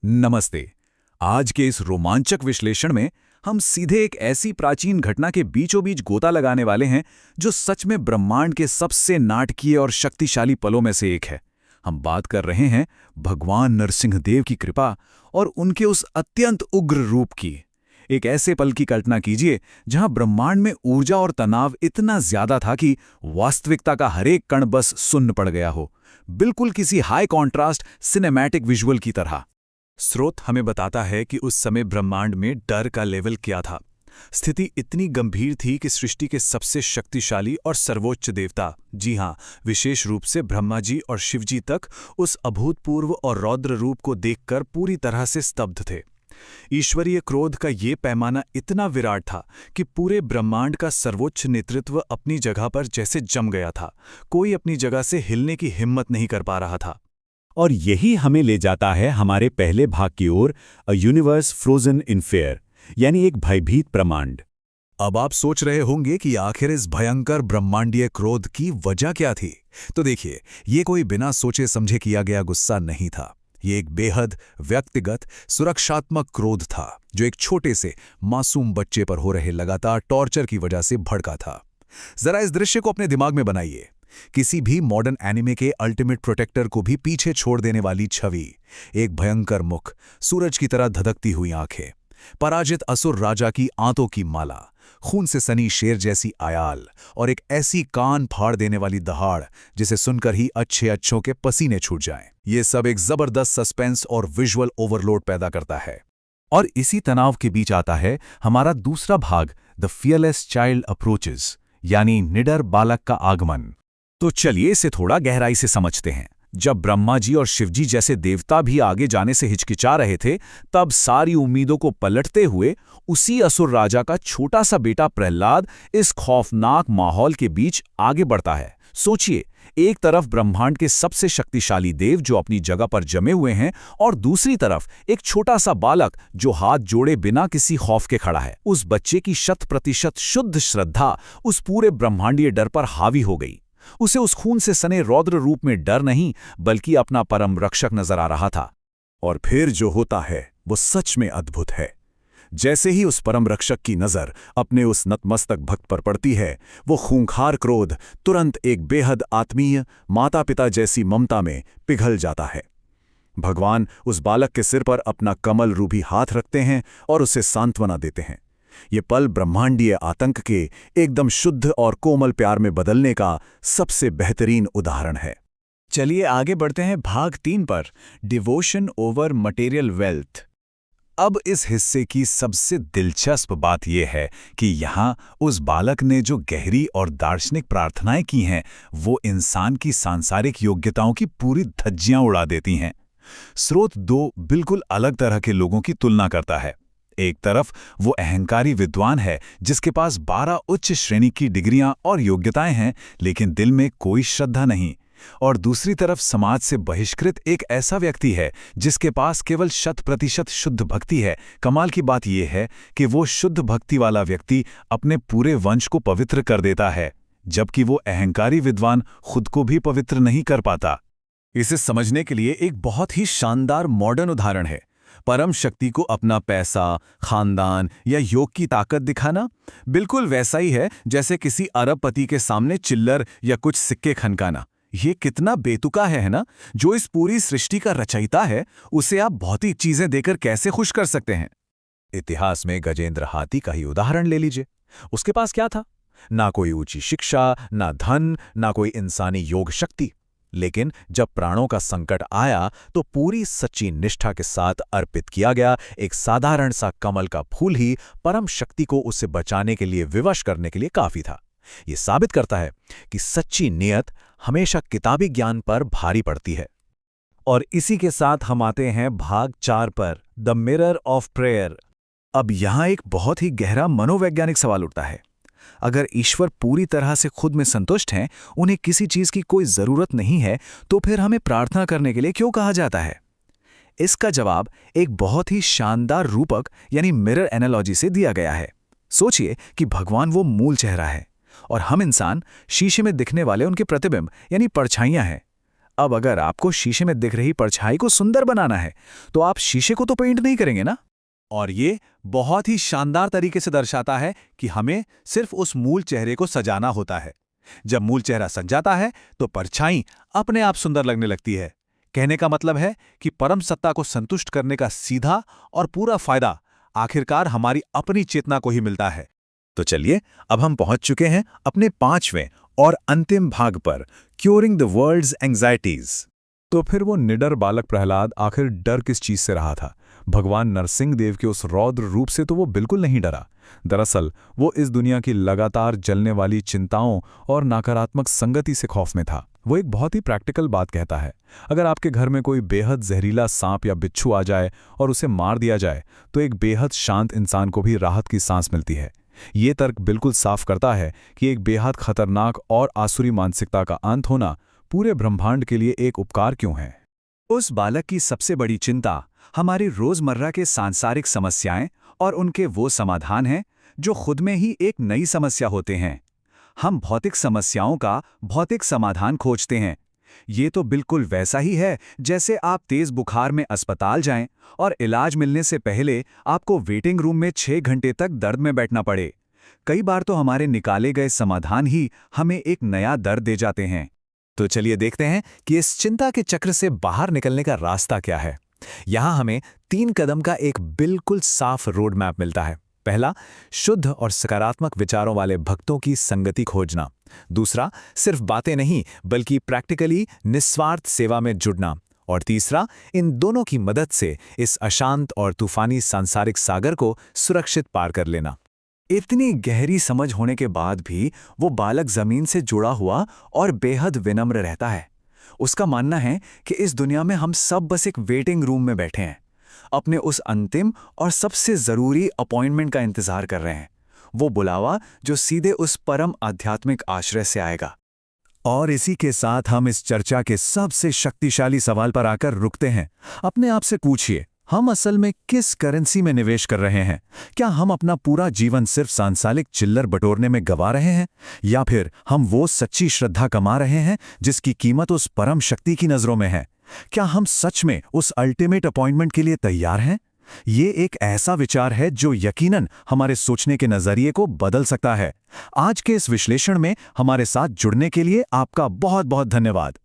नमस्ते। आज के इस रोमांचक विश्लेषण में हम सीधे एक ऐसी प्राचीन घटना के बीचों बीच गोता लगाने वाले हैं जो सच में ब्रह्मांड के सबसे नाटकीय और शक्तिशाली पलों में से एक है। हम बात कर रहे हैं भगवान नरसिंहदेव की कृपा और उनके उस अत्यंत उग्र रूप की। एक ऐसे पल की कल्पना कीजिए जहां ब्रह्मांड में ऊर्जा और तनाव इतना ज्यादा था कि वास्तविकता का हरेक कण बस सुन्न पड़ गया हो, बिल्कुल किसी हाई कॉन्ट्रास्ट सिनेमैटिक विजुअल की तरह। स्रोत हमें बताता है कि उस समय ब्रह्मांड में डर का लेवल क्या था। स्थिति इतनी गंभीर थी कि सृष्टि के सबसे शक्तिशाली और सर्वोच्च देवता, जी हां, विशेष रूप से ब्रह्मा जी और शिव जी तक उस अभूतपूर्व और रौद्र रूप को देखकर पूरी तरह से स्तब्ध थे। ईश्वरीय क्रोध का ये पैमाना इतना विराट था कि पूरे ब्रह्मांड का सर्वोच्च नेतृत्व अपनी जगह पर जैसे जम गया था। कोई अपनी जगह से हिलने की हिम्मत नहीं कर पा रहा था। और यही हमें ले जाता है हमारे पहले भाग की ओर, a universe frozen in fear, यानी एक भयभीत ब्रह्मांड। अब आप सोच रहे होंगे कि आखिर इस भयंकर ब्रह्मांडीय क्रोध की वजह क्या थी। तो देखिए, ये कोई बिना सोचे समझे किया गया गुस्सा नहीं था। ये एक बेहद व्यक्तिगत सुरक्षात्मक क्रोध था जो एक छोटे से मासूम बच्चे पर हो रहे लगातार टॉर्चर की वजह से भड़का था। जरा इस दृश्य को अपने दिमाग में बनाइए। किसी भी मॉडर्न एनिमे के अल्टीमेट प्रोटेक्टर को भी पीछे छोड़ देने वाली छवि, एक भयंकर मुख, सूरज की तरह धधकती हुई आंखें, पराजित असुर राजा की आंतों की माला, खून से सनी शेर जैसी आयाल और एक ऐसी कान फाड़ देने वाली दहाड़ जिसे सुनकर ही अच्छे अच्छों के पसीने छूट जाएं। ये सब एक जबरदस्त सस्पेंस और विजुअल ओवरलोड पैदा करता है। और इसी तनाव के बीच आता है हमारा दूसरा भाग, द फियरलेस चाइल्ड अप्रोचेस, यानी निडर बालक का आगमन। तो चलिए इसे थोड़ा गहराई से समझते हैं। जब ब्रह्मा जी और शिवजी जैसे देवता भी आगे जाने से हिचकिचा रहे थे, तब सारी उम्मीदों को पलटते हुए उसी असुर राजा का छोटा सा बेटा प्रहलाद इस खौफनाक माहौल के बीच आगे बढ़ता है। सोचिए, एक तरफ ब्रह्मांड के सबसे शक्तिशाली देव जो अपनी जगह पर जमे हुए हैं, और दूसरी तरफ एक छोटा सा बालक जो हाथ जोड़े बिना किसी खौफ के खड़ा है। उस बच्चे की 100% शुद्ध श्रद्धा उस पूरे ब्रह्मांडीय डर पर हावी हो गई। उसे उस खून से सने रौद्र रूप में डर नहीं, बल्कि अपना परम रक्षक नजर आ रहा था। और फिर जो होता है वो सच में अद्भुत है। जैसे ही उस परम रक्षक की नजर अपने उस नतमस्तक भक्त पर पड़ती है, वो खूंखार क्रोध तुरंत एक बेहद आत्मीय माता पिता जैसी ममता में पिघल जाता है। भगवान उस बालक के सिर पर अपना कमल रूपी हाथ रखते हैं और उसे सांत्वना देते हैं। ये पल ब्रह्मांडीय आतंक के एकदम शुद्ध और कोमल प्यार में बदलने का सबसे बेहतरीन उदाहरण है। चलिए आगे बढ़ते हैं भाग 3 पर, डिवोशन ओवर मटेरियल वेल्थ। अब इस हिस्से की सबसे दिलचस्प बात यह है कि यहाँ उस बालक ने जो गहरी और दार्शनिक प्रार्थनाएं की हैं, वो इंसान की सांसारिक योग्यताओं की पूरी धज्जियां उड़ा देती हैं। स्रोत 2 बिल्कुल अलग तरह के लोगों की तुलना करता है। एक तरफ वो अहंकारी विद्वान है जिसके पास 12 उच्च श्रेणी की डिग्रियां और योग्यताएं हैं, लेकिन दिल में कोई श्रद्धा नहीं। और दूसरी तरफ समाज से बहिष्कृत एक ऐसा व्यक्ति है जिसके पास केवल 100% शुद्ध भक्ति है। कमाल की बात यह है कि वो शुद्ध भक्ति वाला व्यक्ति अपने पूरे वंश को पवित्र कर देता है, जबकि वो अहंकारी विद्वान खुद को भी पवित्र नहीं कर पाता। इसे समझने के लिए एक बहुत ही शानदार मॉडर्न उदाहरण है। परम शक्ति को अपना पैसा, खानदान या योग की ताकत दिखाना बिल्कुल वैसा ही है जैसे किसी अरबपति के सामने चिल्लर या कुछ सिक्के खनकाना। ये कितना बेतुका है ना? जो इस पूरी सृष्टि का रचयिता है, उसे आप भौतिक चीजें देकर कैसे खुश कर सकते हैं? इतिहास में गजेंद्र हाथी का ही उदाहरण ले लीजिए। उसके पास क्या था? ना कोई ऊंची शिक्षा, ना धन, ना कोई इंसानी योग शक्ति। लेकिन जब प्राणों का संकट आया तो पूरी सच्ची निष्ठा के साथ अर्पित किया गया एक साधारण सा कमल का फूल ही परम शक्ति को उसे बचाने के लिए विवश करने के लिए काफी था। ये साबित करता है कि सच्ची नियत हमेशा किताबी ज्ञान पर भारी पड़ती है। और इसी के साथ हम आते हैं भाग 4 पर, द मिरर ऑफ प्रेयर। अब यहां एक बहुत ही गहरा मनोवैज्ञानिक सवाल उठता है। अगर ईश्वर पूरी तरह से खुद में संतुष्ट हैं, उन्हें किसी चीज की कोई जरूरत नहीं है, तो फिर हमें प्रार्थना करने के लिए क्यों कहा जाता है? इसका जवाब एक बहुत ही शानदार रूपक यानी मिरर एनालॉजी से दिया गया है। सोचिए कि भगवान वो मूल चेहरा है और हम इंसान शीशे में दिखने वाले उनके प्रतिबिंब यानी परछाइयां हैं। अब अगर आपको शीशे में दिख रही परछाई को सुंदर बनाना है तो आप शीशे को तो पेंट नहीं करेंगे ना। और ये बहुत ही शानदार तरीके से दर्शाता है कि हमें सिर्फ उस मूल चेहरे को सजाना होता है। जब मूल चेहरा सज जाता है तो परछाई अपने आप सुंदर लगने लगती है। कहने का मतलब है कि परम सत्ता को संतुष्ट करने का सीधा और पूरा फायदा आखिरकार हमारी अपनी चेतना को ही मिलता है। तो चलिए अब हम पहुंच चुके हैं अपने 5वें और अंतिम भाग पर, क्योरिंग द वर्ल्ड्स एंग्जाइटीज। तो फिर वो निडर बालक प्रहलाद आखिर डर किस चीज से रहा था? भगवान नरसिंह देव के उस रौद्र रूप से तो वो बिल्कुल नहीं डरा। दरअसल वो इस दुनिया की लगातार जलने वाली चिंताओं और नकारात्मक संगति से खौफ में था। वो एक बहुत ही प्रैक्टिकल बात कहता है। अगर आपके घर में कोई बेहद जहरीला सांप या बिच्छू आ जाए और उसे मार दिया जाए तो एक बेहद शांत इंसान को भी राहत की सांस मिलती है। ये तर्क बिल्कुल साफ करता है कि एक बेहद खतरनाक और आसुरी मानसिकता का अंत होना पूरे ब्रह्मांड के लिए एक उपकार क्यों है। उस बालक की सबसे बड़ी चिंता हमारी रोजमर्रा के सांसारिक समस्याएं और उनके वो समाधान हैं जो खुद में ही एक नई समस्या होते हैं। हम भौतिक समस्याओं का भौतिक समाधान खोजते हैं। ये तो बिल्कुल वैसा ही है जैसे आप तेज बुखार में अस्पताल जाएं और इलाज मिलने से पहले आपको वेटिंग रूम में 6 घंटे तक दर्द में बैठना पड़े। कई बार तो हमारे निकाले गए समाधान ही हमें एक नया दर्द दे जाते हैं। तो चलिए देखते हैं कि इस चिंता के चक्र से बाहर निकलने का रास्ता क्या है। यहां हमें 3 कदम का एक बिल्कुल साफ रोड मैप मिलता है। पहला, शुद्ध और सकारात्मक विचारों वाले भक्तों की संगति खोजना। दूसरा, सिर्फ बातें नहीं बल्कि प्रैक्टिकली निस्वार्थ सेवा में जुड़ना। और तीसरा, इन दोनों की मदद से इस अशांत और तूफानी सांसारिक सागर को सुरक्षित पार कर लेना। इतनी गहरी समझ होने के बाद भी वो बालक जमीन से जुड़ा हुआ और बेहद विनम्र रहता है। उसका मानना है कि इस दुनिया में हम सब बस एक वेटिंग रूम में बैठे हैं, अपने उस अंतिम और सबसे जरूरी अपॉइंटमेंट का इंतजार कर रहे हैं, वो बुलावा जो सीधे उस परम आध्यात्मिक आश्रय से आएगा। और इसी के साथ हम इस चर्चा के सबसे शक्तिशाली सवाल पर आकर रुकते हैं। अपने आप से पूछिए, हम असल में किस करेंसी में निवेश कर रहे हैं? क्या हम अपना पूरा जीवन सिर्फ सांसारिक चिल्लर बटोरने में गवा रहे हैं, या फिर हम वो सच्ची श्रद्धा कमा रहे हैं जिसकी कीमत उस परम शक्ति की नजरों में है? क्या हम सच में उस अल्टीमेट अपॉइंटमेंट के लिए तैयार हैं? ये एक ऐसा विचार है जो यकीनन हमारे सोचने के नजरिए को बदल सकता है। आज के इस विश्लेषण में हमारे साथ जुड़ने के लिए आपका बहुत बहुत धन्यवाद।